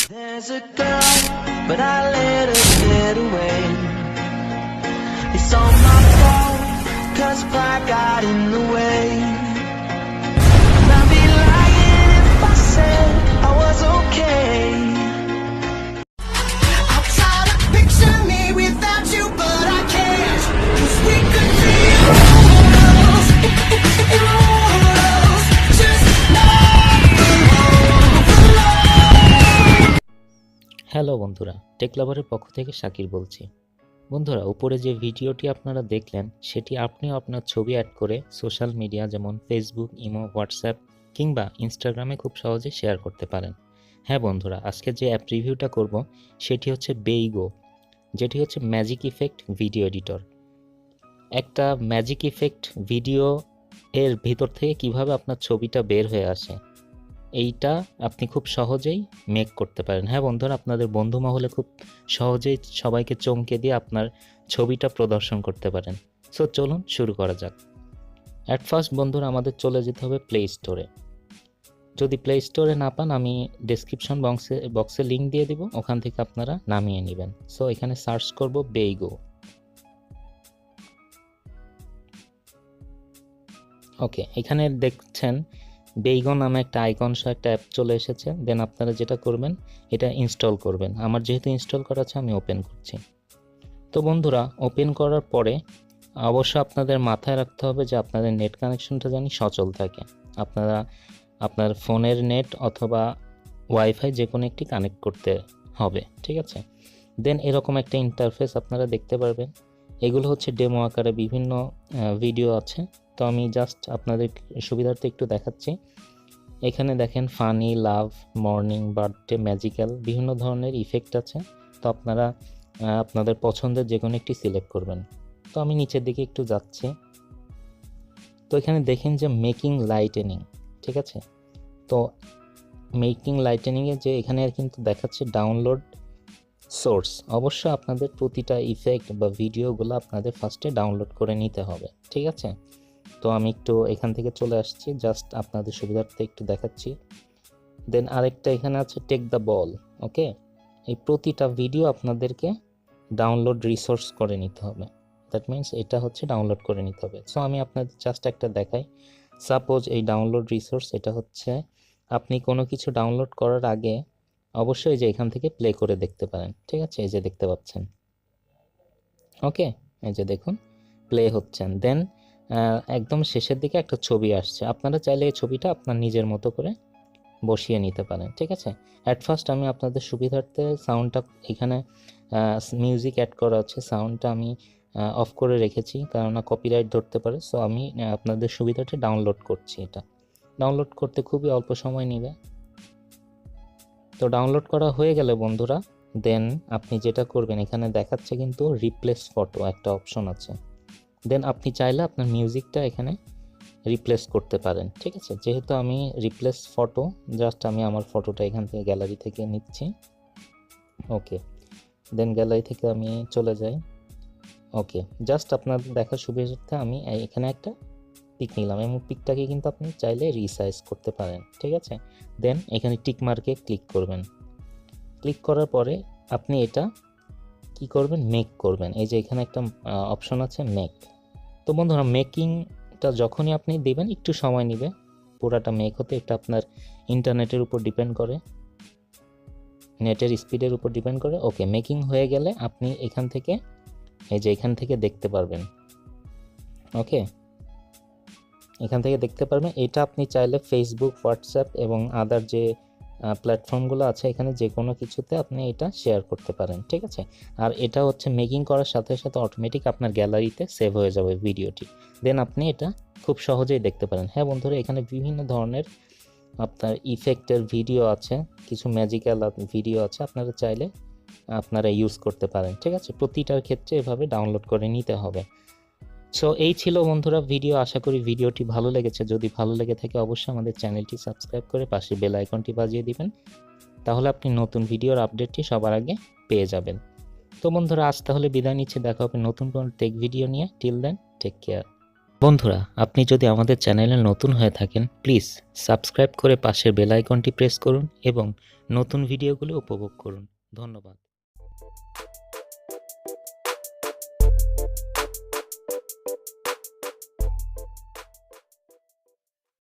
There's a girl, but I let her get away. It's all my fault, 'cause pride got in the way. And I'd be lying if I said I was okay. I try to picture me without you, but I can't. 'Cause we could be immortals, immortals, just hello বন্ধুরা, take লাভারের পক্ষ থেকে শাকির বলছি। বন্ধুরা, উপরে যে ভিডিওটি আপনারা দেখলেন সেটি আপনিও আপনার ছবি অ্যাড করে সোশ্যাল মিডিয়া যেমন ফেসবুক, ইমো, হোয়াটসঅ্যাপ কিংবা ইনস্টাগ্রামে খুব সহজে শেয়ার করতে পারেন। হ্যাঁ বন্ধুরা, আজকে যে অ্যাপ রিভিউটা করব সেটি হচ্ছে বিউগো, যেটি হচ্ছে ম্যাজিক ইফেক্ট ভিডিও এডিটর। একটা ম্যাজিক ইফেক্ট ভিডিও এর ভিতর থেকে কিভাবে আপনার ছবিটা বের হয়ে আসে এইটা আপনি খুব সহজেই মেক করতে পারেন। হ্যাঁ বন্ধুরা, আপনাদের বন্ধু মহলে খুব সহজেই সবাইকে চমকে দিয়ে আপনার ছবিটা প্রদর্শন করতে পারেন। সো চলুন শুরু করা যাক। অ্যাট ফার্স্ট বন্ধুরা আমাদের চলে যেতে হবে প্লে স্টোরে। যদি প্লে স্টোরে না পান আমি ডেসক্রিপশন বক্সে লিঙ্ক দিয়ে দিব, ওখান থেকে আপনারা নামিয়ে নেবেন। সো এখানে সার্চ করব বিউগো। ওকে, এখানে দেখছেন বিউগো নামে একটা আইকন সহ একটা অ্যাপ চলে এসেছে। দেন আপনারা যেটা করবেন এটা ইনস্টল করবেন। আমার যেহেতু ইনস্টল করা আছে আমি ওপেন করছি। তো বন্ধুরা, ওপেন করার পরে অবশ্য আপনাদের মাথায় রাখতে হবে যে আপনাদের নেট কানেকশনটা যেন সচল থাকে। আপনারা আপনার ফোনের নেট অথবা ওয়াইফাই যে কোনো একটি কানেক্ট করতে হবে, ঠিক আছে? দেন এরকম একটা ইন্টারফেস আপনারা দেখতে পারবেন। এগুলো হচ্ছে ডেমো আকারে বিভিন্ন ভিডিও আছে। তো আমি জাস্ট আপনাদের সুবিধার্থে একটু দেখাচ্ছি। এখানে দেখেন ফানি, লাভ, মর্নিং, বার্থডে, ম্যাজিক্যাল বিভিন্ন ধরনের ইফেক্ট আছে। তো আপনারা আপনাদের পছন্দের যে কোনো একটি সিলেক্ট করবেন। তো আমি নিচের দিকে একটু যাচ্ছি। তো এখানে দেখেন যে মেকিং লাইটেনিং, ঠিক আছে? তো মেকিং লাইটেনিংয়ে যে এখানে কিন্তু দেখাচ্ছে ডাউনলোড সোর্স। অবশ্য আপনাদের প্রতিটা ইফেক্ট বা ভিডিওগুলো আপনাদের ফার্স্টে ডাউনলোড করে নিতে হবে, ঠিক আছে? তো আমি একটু এখান থেকে চলে আসছি, জাস্ট আপনাদের সুবিধার্থে একটু দেখাচ্ছি। দেন আরেকটা এখানে আছে টেক দ্য বল। ওকে, এই প্রতিটা ভিডিও আপনাদেরকে ডাউনলোড রিসোর্স করে নিতে হবে। দ্যাট মিনস এটা হচ্ছে ডাউনলোড করে নিতে হবে। সো আমি আপনাদের জাস্ট একটা দেখাই। সাপোজ এই ডাউনলোড রিসোর্স, এটা হচ্ছে আপনি কোনো কিছু ডাউনলোড করার আগে অবশ্যই যে এখান থেকে প্লে করে দেখতে পারেন, ঠিক আছে? এই যে দেখতে পাচ্ছেন, ওকে, এই যে দেখুন প্লে হচ্ছেন। দেন একদম শেষের দিকে একটা ছবি আসছে। আপনারা চাইলে এই ছবিটা আপনার নিজের মতো করে বসিয়ে নিতে পারেন, ঠিক আছে? অ্যাট ফার্স্ট আমি আপনাদের সুবিধার্থে সাউন্ডটা এখানে মিউজিক অ্যাড করা আছে, সাউন্ডটা আমি অফ করে রেখেছি কারণ কপিরাইট ধরতে পারে। সো আমি আপনাদের সুবিধার্থে ডাউনলোড করছি। এটা ডাউনলোড করতে খুবই অল্প সময় নেবে। তো ডাউনলোড করা হয়ে গেলে বন্ধুরা, দেন আপনি যেটা করবেন এখানে দেখাচ্ছে কিন্তু রিপ্লেস ফটো একটা অপশন আছে। দেন আপনি চাইলে আপনার মিউজিকটা এখানে রিপ্লেস করতে পারেন, ঠিক আছে? যেহেতু আমি রিপ্লেস ফটো, জাস্ট আমি আমার ফটোটা এখান থেকে গ্যালারি থেকে নিচ্ছি। ওকে, দেন গ্যালারি থেকে আমি চলে যাই। ওকে, জাস্ট আপনার দেখার সুবিধার্থে আমি এখানে একটা পিক নিলাম এবং পিকটাকে কিন্তু আপনি চাইলে রিসাইজ করতে পারেন, ঠিক আছে? দেন এখানে টিক মার্কে ক্লিক করবেন। ক্লিক করার পরে আপনি এটা কি করবেন, মেক করবেন। এই যে এখানে একটা অপশন আছে মেক। তো বন্ধুরা, মেকিংটা যখনই আপনি দিবেন একটু সময় নেবে পুরাটা মেক হতে। এটা আপনার ইন্টারনেটের উপর ডিপেন্ড করে, নেটের স্পিডের উপর ডিপেন্ড করে। ওকে, মেকিং হয়ে গেলে আপনি এখান থেকে এই যে এখান থেকে দেখতে পারবেন। ওকে, এখান থেকে দেখতে পারবেন। এটা আপনি চাইলে ফেসবুক, হোয়াটসঅ্যাপ এবং আদার যে প্ল্যাটফর্মগুলো আছে এখানে যে কোনো কিছুতে আপনি এটা শেয়ার করতে পারেন, ঠিক আছে? আর এটা হচ্ছে মেকিং করার সাথে সাথে অটোমেটিক আপনার গ্যালারিতে সেভ হয়ে যাবে ভিডিওটি। দেন আপনি এটা খুব সহজেই দেখতে পারেন। হ্যাঁ বন্ধুরা, এখানে বিভিন্ন ধরনের আপনার ইফেক্টের ভিডিও আছে, কিছু ম্যাজিক্যাল ভিডিও আছে, আপনারা চাইলে আপনারা ইউজ করতে পারেন, ঠিক আছে? প্রতিটার ক্ষেত্রে এভাবে ডাউনলোড করে নিতে হবে। সো এই ছিল বন্ধুরা ভিডিও। আশা করি ভিডিওটি ভালো লেগেছে। যদি ভালো লেগে থাকে অবশ্যই আমাদের চ্যানেলটি সাবস্ক্রাইব করে পাশে বেল আইকনটি বাজিয়ে দিবেন, তাহলে আপনি নতুন ভিডিওর আপডেটটি সবার আগে পেয়ে যাবেন। তো বন্ধুরা, আজ তাহলে বিদায় নিচ্ছি। দেখা হবে নতুন কোনো টেক ভিডিও নিয়ে। Till then, take care. বন্ধুরা, আপনি যদি আমাদের চ্যানেলে নতুন হয়ে থাকেন প্লিজ সাবস্ক্রাইব করে পাশের বেল আইকনটি প্রেস করুন এবং নতুন ভিডিওগুলো উপভোগ করুন। ধন্যবাদ।